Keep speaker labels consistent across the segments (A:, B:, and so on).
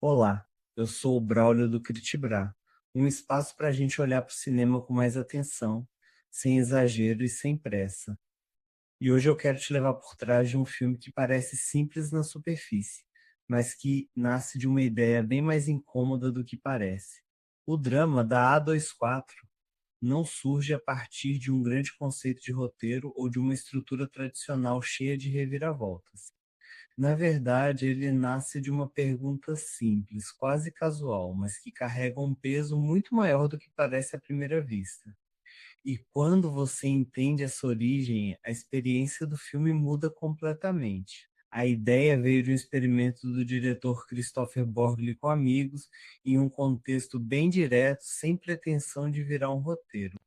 A: Olá, eu sou o Braulio do Critibra, um espaço para a gente olhar para o cinema com mais atenção, sem exagero e sem pressa. E hoje eu quero te levar por trás de um filme que parece simples na superfície, mas que nasce de uma ideia bem mais incômoda do que parece. O drama da A24 não surge a partir de um grande conceito de roteiro ou de uma estrutura tradicional cheia de reviravoltas. Na verdade, ele nasce de uma pergunta simples, quase casual, mas que carrega um peso muito maior do que parece à primeira vista. E quando você entende essa origem, a experiência do filme muda completamente. A ideia veio de um experimento do diretor Christopher Borgli com amigos, em um contexto bem direto, sem pretensão de virar um roteiro.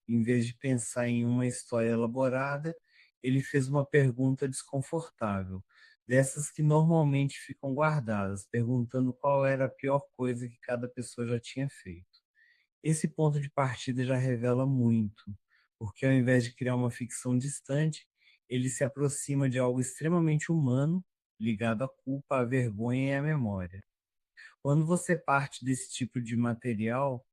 A: Em vez de pensar em uma história elaborada, ele fez uma pergunta desconfortável, dessas que normalmente ficam guardadas, perguntando qual era a pior coisa que cada pessoa já tinha feito. Esse ponto de partida já revela muito, porque ao invés de criar uma ficção distante, ele se aproxima de algo extremamente humano, ligado à culpa, à vergonha e à memória. Quando você parte desse tipo de material,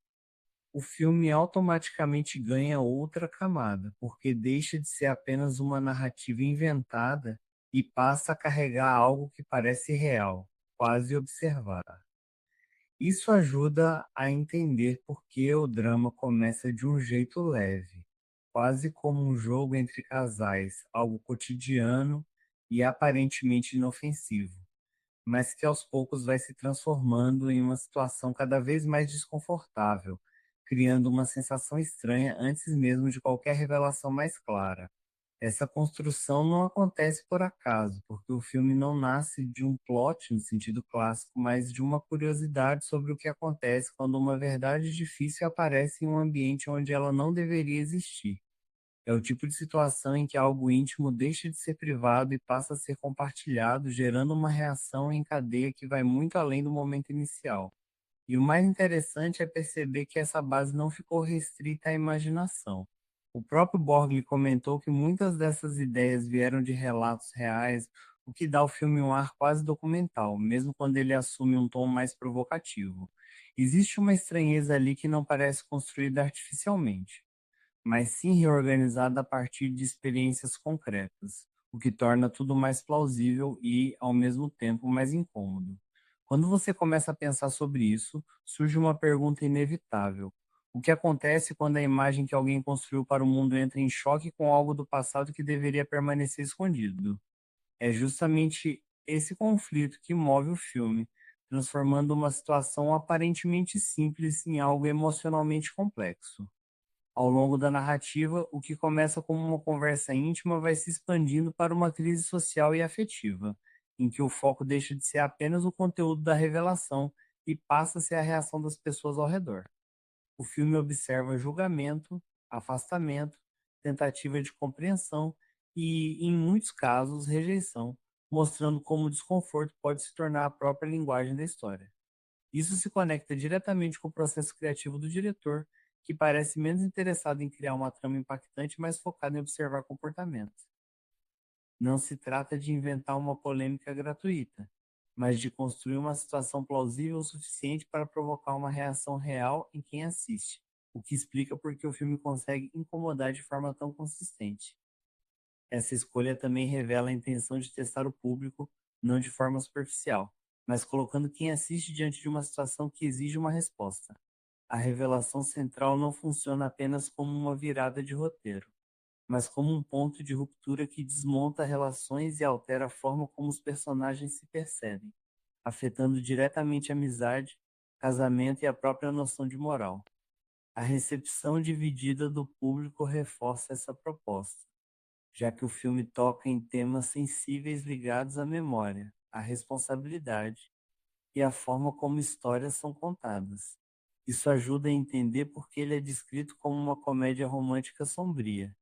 A: o filme automaticamente ganha outra camada, porque deixa de ser apenas uma narrativa inventada e passa a carregar algo que parece real, quase observar. Isso ajuda a entender por que o drama começa de um jeito leve, quase como um jogo entre casais, algo cotidiano e aparentemente inofensivo, mas que aos poucos vai se transformando em uma situação cada vez mais desconfortável, criando uma sensação estranha antes mesmo de qualquer revelação mais clara. Essa construção não acontece por acaso, porque o filme não nasce de um plot no sentido clássico, mas de uma curiosidade sobre o que acontece quando uma verdade difícil aparece em um ambiente onde ela não deveria existir. É o tipo de situação em que algo íntimo deixa de ser privado e passa a ser compartilhado, gerando uma reação em cadeia que vai muito além do momento inicial. E o mais interessante é perceber que essa base não ficou restrita à imaginação. O próprio Borgli comentou que muitas dessas ideias vieram de relatos reais, o que dá ao filme um ar quase documental, mesmo quando ele assume um tom mais provocativo. Existe uma estranheza ali que não parece construída artificialmente, mas sim reorganizada a partir de experiências concretas, o que torna tudo mais plausível e, ao mesmo tempo, mais incômodo. Quando você começa a pensar sobre isso, surge uma pergunta inevitável. O que acontece quando a imagem que alguém construiu para o mundo entra em choque com algo do passado que deveria permanecer escondido? É justamente esse conflito que move o filme, transformando uma situação aparentemente simples em algo emocionalmente complexo. Ao longo da narrativa, o que começa como uma conversa íntima vai se expandindo para uma crise social e afetiva, em que o foco deixa de ser apenas o conteúdo da revelação e passa a ser a reação das pessoas ao redor. O filme observa julgamento, afastamento, tentativa de compreensão e, em muitos casos, rejeição, mostrando como o desconforto pode se tornar a própria linguagem da história. Isso se conecta diretamente com o processo criativo do diretor, que parece menos interessado em criar uma trama impactante, mas focado em observar comportamentos. Não se trata de inventar uma polêmica gratuita, mas de construir uma situação plausível o suficiente para provocar uma reação real em quem assiste, o que explica por que o filme consegue incomodar de forma tão consistente. Essa escolha também revela a intenção de testar o público, não de forma superficial, mas colocando quem assiste diante de uma situação que exige uma resposta. A revelação central não funciona apenas como uma virada de roteiro, mas como um ponto de ruptura que desmonta relações e altera a forma como os personagens se percebem, afetando diretamente a amizade, casamento e a própria noção de moral. A recepção dividida do público reforça essa proposta, já que o filme toca em temas sensíveis ligados à memória, à responsabilidade e à forma como histórias são contadas. Isso ajuda a entender por que ele é descrito como uma comédia romântica sombria,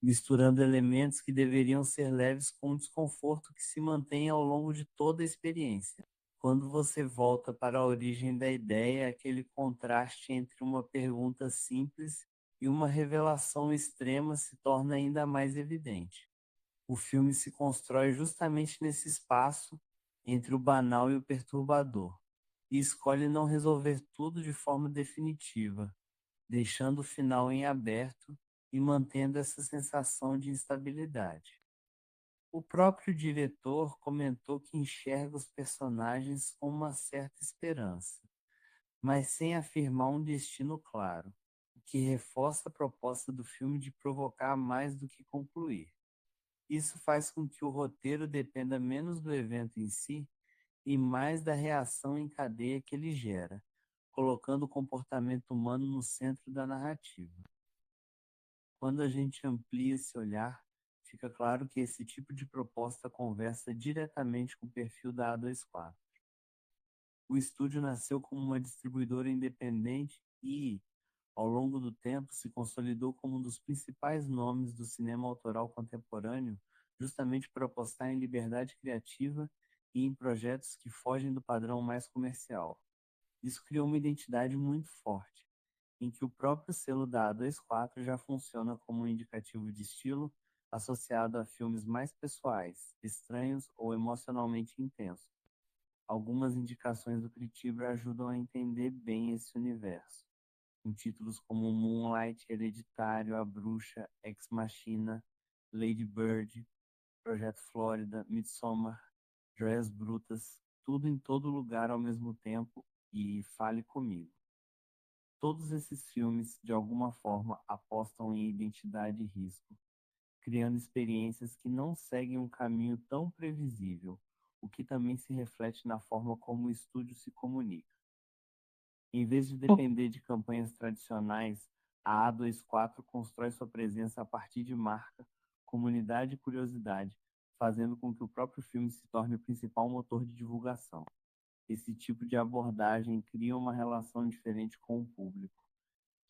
A: misturando elementos que deveriam ser leves com um desconforto que se mantém ao longo de toda a experiência. Quando você volta para a origem da ideia, aquele contraste entre uma pergunta simples e uma revelação extrema se torna ainda mais evidente. O filme se constrói justamente nesse espaço entre o banal e o perturbador, e escolhe não resolver tudo de forma definitiva, deixando o final em aberto e mantendo essa sensação de instabilidade. O próprio diretor comentou que enxerga os personagens com uma certa esperança, mas sem afirmar um destino claro, o que reforça a proposta do filme de provocar mais do que concluir. Isso faz com que o roteiro dependa menos do evento em si e mais da reação em cadeia que ele gera, colocando o comportamento humano no centro da narrativa. Quando a gente amplia esse olhar, fica claro que esse tipo de proposta conversa diretamente com o perfil da A24. O estúdio nasceu como uma distribuidora independente e, ao longo do tempo, se consolidou como um dos principais nomes do cinema autoral contemporâneo, justamente por apostar em liberdade criativa e em projetos que fogem do padrão mais comercial. Isso criou uma identidade muito forte, em que o próprio selo da A24 já funciona como um indicativo de estilo associado a filmes mais pessoais, estranhos ou emocionalmente intensos. Algumas indicações do Critiba ajudam a entender bem esse universo, com títulos como Moonlight, Hereditário, A Bruxa, Ex Machina, Lady Bird, Projeto Flórida, Midsommar, Joias Brutas, Tudo em Todo Lugar ao Mesmo Tempo e Fale Comigo. Todos esses filmes, de alguma forma, apostam em identidade e risco, criando experiências que não seguem um caminho tão previsível, o que também se reflete na forma como o estúdio se comunica. Em vez de depender de campanhas tradicionais, a A24 constrói sua presença a partir de marca, comunidade e curiosidade, fazendo com que o próprio filme se torne o principal motor de divulgação. Esse tipo de abordagem cria uma relação diferente com o público,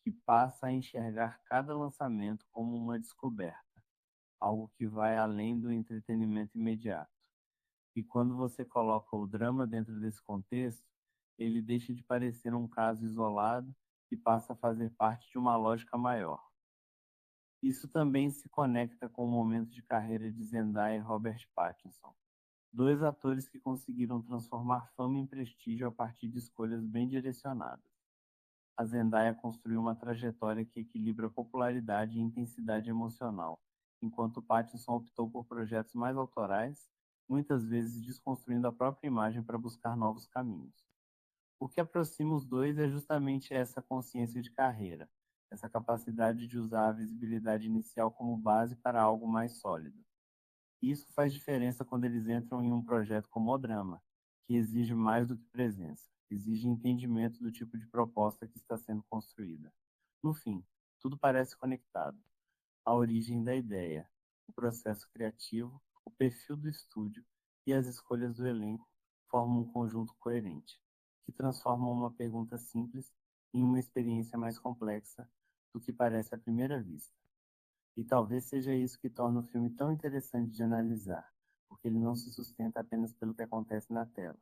A: que passa a enxergar cada lançamento como uma descoberta, algo que vai além do entretenimento imediato. E quando você coloca o drama dentro desse contexto, ele deixa de parecer um caso isolado e passa a fazer parte de uma lógica maior. Isso também se conecta com o momento de carreira de Zendaya e Robert Pattinson, dois atores que conseguiram transformar fama em prestígio a partir de escolhas bem direcionadas. A Zendaya construiu uma trajetória que equilibra popularidade e intensidade emocional, enquanto Pattinson optou por projetos mais autorais, muitas vezes desconstruindo a própria imagem para buscar novos caminhos. O que aproxima os dois é justamente essa consciência de carreira, essa capacidade de usar a visibilidade inicial como base para algo mais sólido. Isso faz diferença quando eles entram em um projeto como o drama, que exige mais do que presença, exige entendimento do tipo de proposta que está sendo construída. No fim, tudo parece conectado. A origem da ideia, o processo criativo, o perfil do estúdio e as escolhas do elenco formam um conjunto coerente, que transforma uma pergunta simples em uma experiência mais complexa do que parece à primeira vista. E talvez seja isso que torna o filme tão interessante de analisar, porque ele não se sustenta apenas pelo que acontece na tela,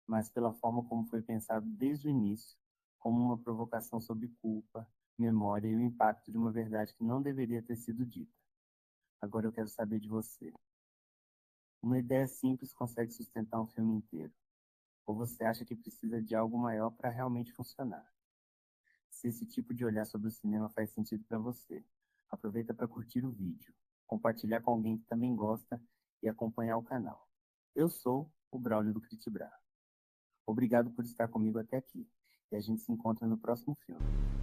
A: mas pela forma como foi pensado desde o início, como uma provocação sobre culpa, memória e o impacto de uma verdade que não deveria ter sido dita. Agora eu quero saber de você. Uma ideia simples consegue sustentar um filme inteiro? Ou você acha que precisa de algo maior para realmente funcionar? Se esse tipo de olhar sobre o cinema faz sentido para você, aproveita para curtir o vídeo, compartilhar com alguém que também gosta e acompanhar o canal. Eu sou o Braulio do Critibra. Obrigado por estar comigo até aqui e a gente se encontra no próximo filme.